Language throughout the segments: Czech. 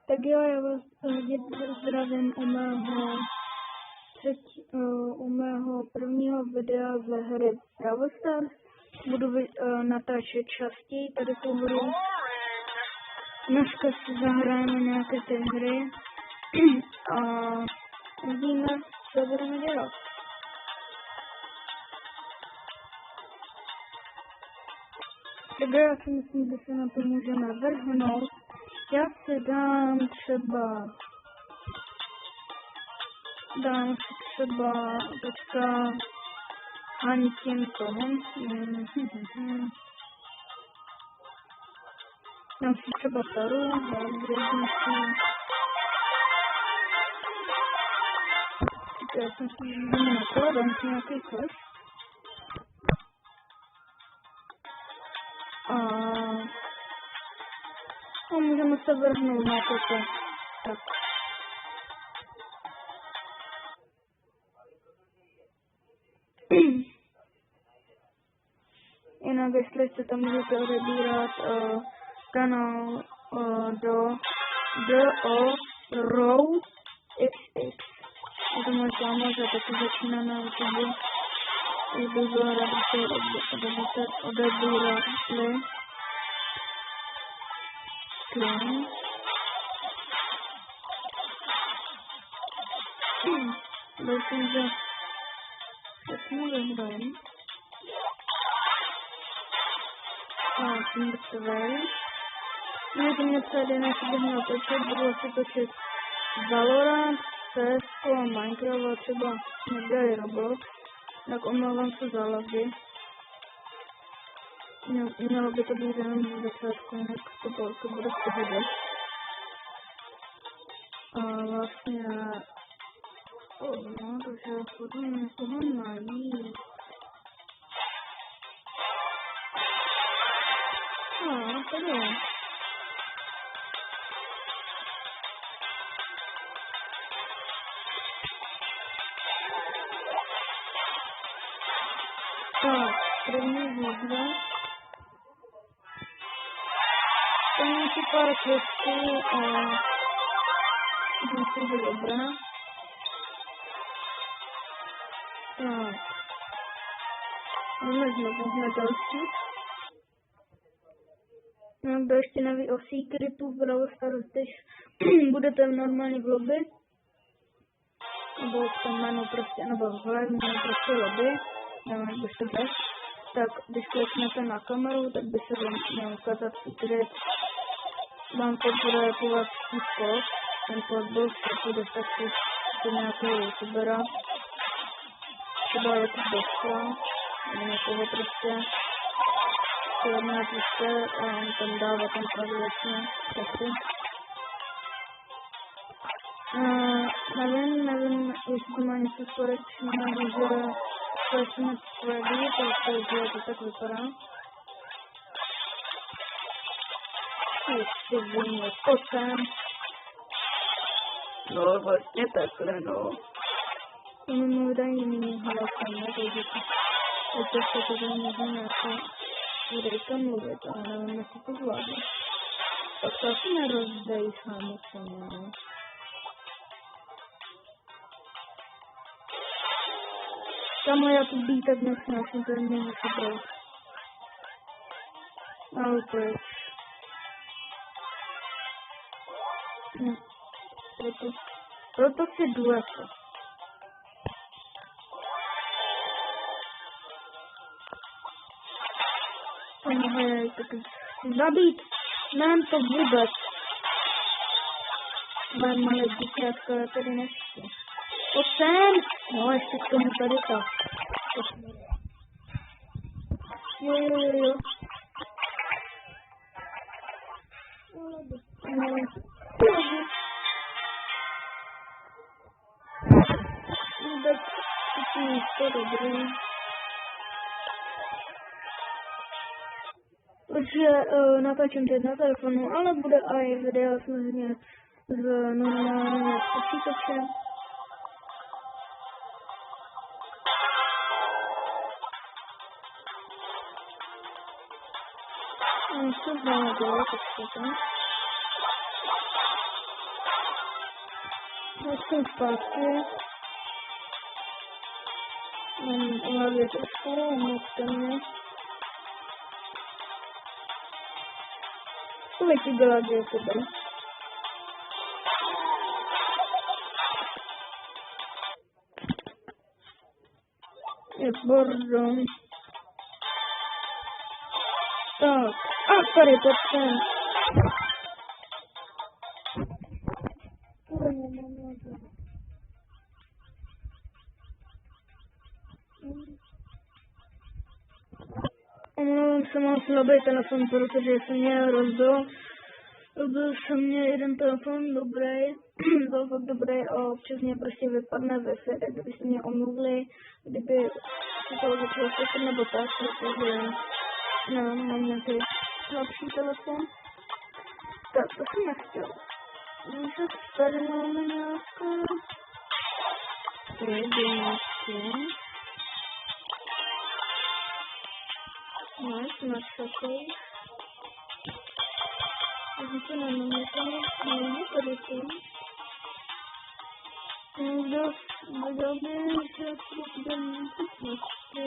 Tak jo, já vás zdravím u mého prvního videa ze hry Brawl Stars. Budu natáčet častěji tady tu hru. Dneska si zahrajeme nějaké ty hry a uvidíme, co budeme dělat. Tak já si myslím, že se na to můžeme vrhnout. Já si dám třeba teďka dám si třeba Taru, já jsem si říkal na to, dám si nějaký klip. A můžeme se vrhnout na toto. Tak. Jinak, jestli se tam můžete odebírat kanál do Row XX. Je to moje známost, a taky začíná na YouTube. Už bych byla ráda, že odebírali. Doufám, že všechno vyhrajem. Můžete mě psát, jestli bych měl točit, budu asi točit Valorant, CS:GO a Minecraft a třeba někde i Roblox. Tak omlouvám se za lagy. Mělo by to být jenom v začátku, jinak to bude v pohodě. A vlastně takže chodím někoho najít. Tady je. Tak, první výzva. Tam si pár kvestů a musí být dobrá. Tak. Máme znovu na další. Kdo ještě neví o secretu v Brawl Stars, když budete normálně v lobby, nebo v tom jménu prostě, nebo v hlavní prostě lobby, nevím, jak byste bez, tak když kliknete na kameru, tak by se vám měl ukázat secret. Vám to bude považský kód, ten kód byl vstupu dostačit do nějakého youtubera, třeba jako Boxra, nebo někoho prostě, jedná prostě a on tam dává tam pravidelně taky. Nevím, jestli to má něco společného, že to jsme sledí, protože to tak vypadá. Ještě vím, jako jsem. No, vlastně takhle, no. To mi dají jiný hlasem, ne, takže to se tady může nějaké budejka mluvit, ale nevím, jestli to zvládne. Tak to asi nerozdejí sami se mnou. Tam já tu být tak dneska, jsem to nemůžu brát. Ale proč? Ne, proto si dueto. Hej, tak zabít, mám to vůbec. Mám malé dítětka, ale tady nechci. To jsem! No, ještě k tomu tady tak. Jo. Vůbec to dobrý. Protože natáčím teď na telefonu, ale bude i video samozřejmě z normálního počítače. Co znamená dělat, tak jsem zpátky. Mám v hlavě trošku, omluvte mě. Kolik ti byla děje tebe? Je pardon. Tak, a tady to jsem. Omlouvám se, mám slabý telefon, protože jsem mě rozbil jsem mě jeden telefon dobrý, byl fakt dobrý a občas mě prostě vypadne Wi-Fi, tak kdybyste mě omluvili, kdyby se to začalo slyšet nebo tak, protože mám nějaký slabší telefon. Tak, to jsem nechtěl. Může tady máme nějaké jedinky. Nice, na takový. Takže to nemáme tady to. Někdo viděl by, že to bude možnosti.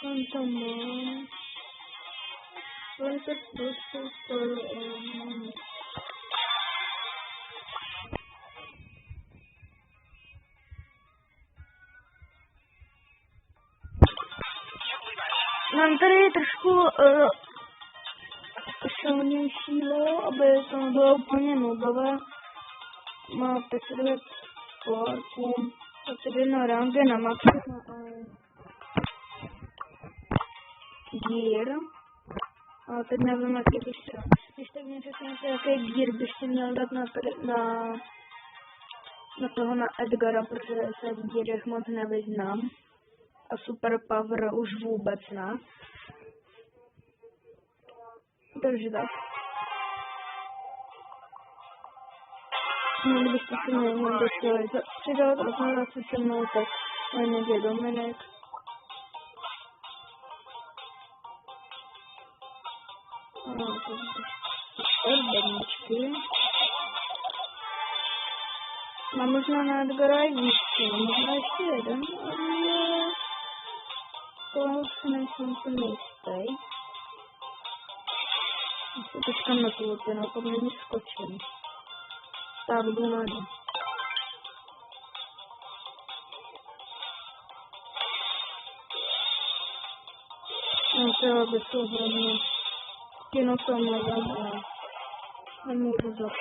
Tam to mám. On se prostě skoro mám tady trošku silnějšího, aby to nebylo úplně nudové. Má 509 polarků, 21 range na maximum gear. A teď nevím, jaký bych chtěl. Když tak mě řekněte, jaký gear byste měl dát na toho na Edgara, protože se v gearech moc nevyznám. A super power už vůbec ne. Takže tak. Kdybyste si mě chtěli přidat a znamenat si se mnou, tak můj jméno je Dominik. Bedničky. Mám možná na Edgara i víc, možná ještě jeden, ale toho si nejsem to nejistý. Se teďka na tu lupinu, to mě skočím. Tak jdu na ně. No třeba by to hodně. Kino to nevím, nemůžu za to.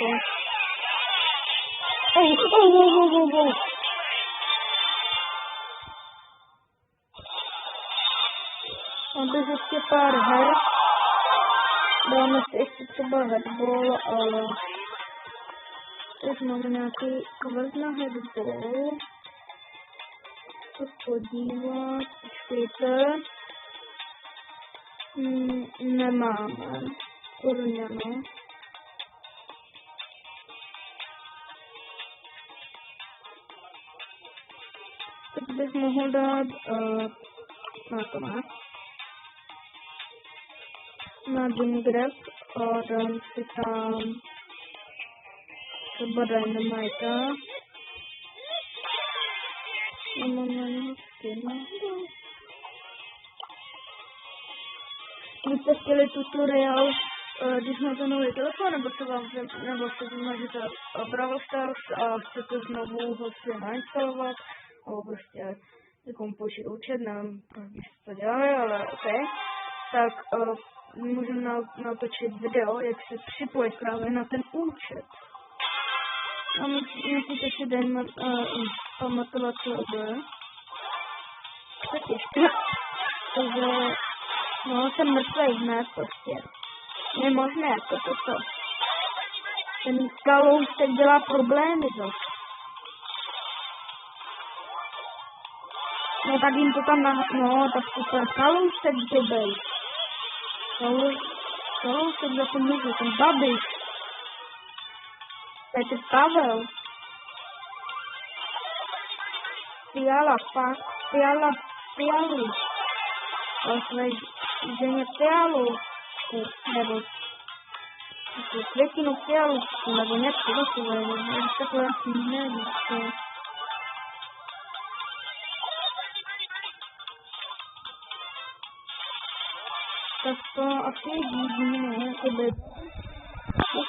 Mám ještě pár her. Dáme si ještě třeba headball, ale teď máme nějaký kvart na headball. To podívat, počkejte. Nemáme. Kurňano. Teď bych mohl dát na to má. Na Dingrab a dám si tam třeba Dynamita. Mám na skin. Kdybyste chtěli tutoriál, když máte nový telefon, nebo se vymažete Brawl Stars a chcete znovu ho si nainstalovat, nebo prostě někomu použít účet, nevím, proč byste to dělali, ale ok, tak můžeme natočit video, jak se připojit právě na ten účet. A musíte si pamatovat, co bude. Tak ještě. Takže no, jsem mrtvej hned prostě. Nemožné jako toto. Ten Kalousek dělá problémy zase. No tak jim to tam no tak super. Kalousek děbej. Kalousek za to můžu, ten Babiš. Petr Pavel. Fialu. O své ženě Fialu. Nebo květinu fialku nebo něco takového, takhle nevím. Tak to asi je divné, jakoby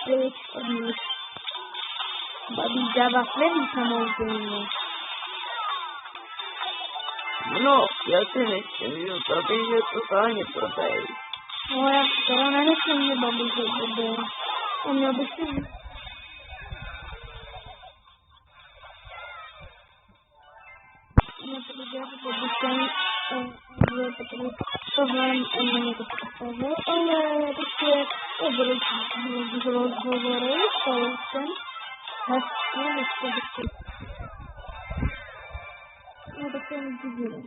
pryč od nich. Baví dávat neví samozřejmě. No, já si myslím, že tady je to záně prodej. No já teda nemyslím, že baví, že to byl. On měl by si... Protože já to pobytím, protože tohle mě to představil, ale prostě to byly rozhovory s Paulsem. Hezky. No tak to je divné.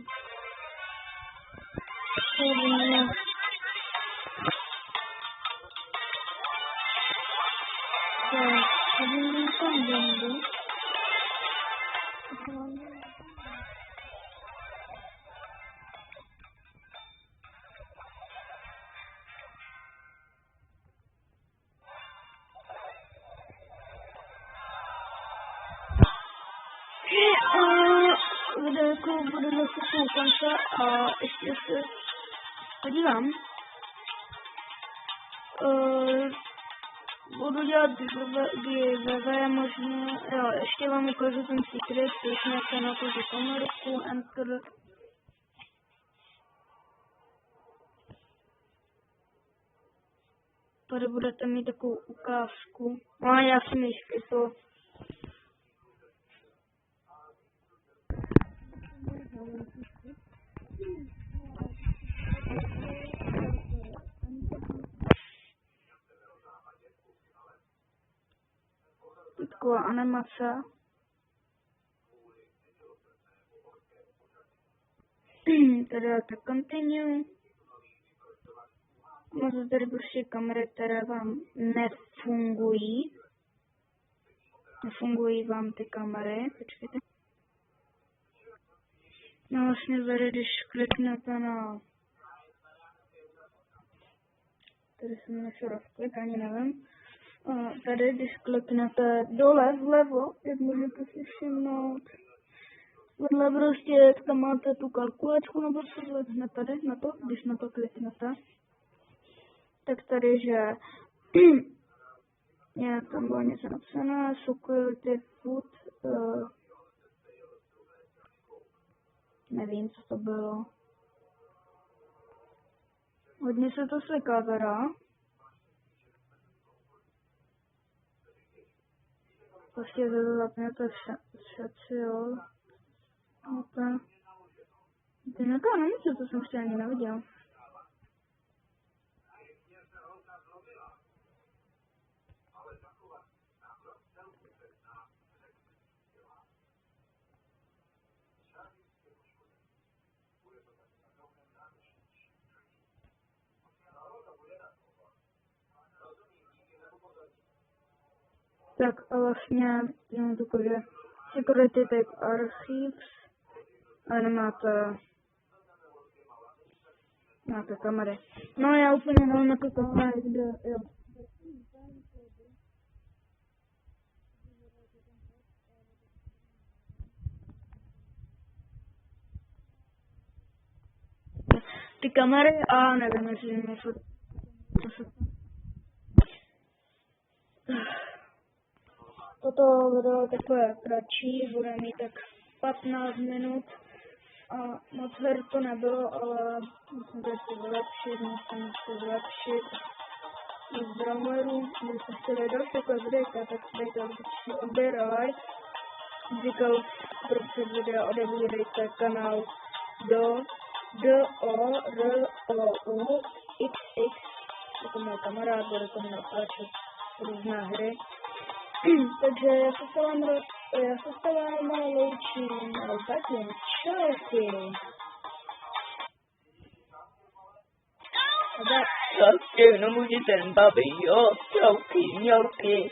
Videjko bude zase u konce a ještě se podívám. Budu dělat giveaway možná, jo, ještě vám ukážu ten secret, klikněte na tu kamerku, enter. Tady budete mít takovou ukázku. A já si myšky to. Taková animace. Tady je to continue. Máte tady prostě kamery, které vám nefungují. Nefungují vám ty kamery. Počkejte. No vlastně tady, když kliknete na... Tady jsem našel rozklik, ani nevím. Tady, když kliknete dole vlevo, jak můžete si všimnout, vedle prostě tam máte tu kalkulačku, nebo se zvedne tady na to, když na to kliknete, tak tady, že je tam bylo něco napsané, security food, nevím, co to bylo. Hodně se to sliká teda. Prostě to zapněte všetci, jo. To je nějaká animace, to jsem ještě ani neviděl. Tak a vlastně jenom takové security type archives, ale nemáte kamery. No já úplně nevím, jako kamery, kde, jo. Ty kamery a nevím, jestli něco. Toto video je takové kratší, bude mít tak 15 minut a moc her to nebylo, ale musím to ještě zlepšit, z Brawleru, kdybyste chtěli další takové videjka, tak dejte určitě odběr a like. Říkal prostě video, odebírejte kanál do DOROUXX, jako můj kamarád, bude to mnou tlačit různé hry. Takže já se s vámi loučím, zatím čauky. Tak jenom můžete baví, jo, čauky, mňauky.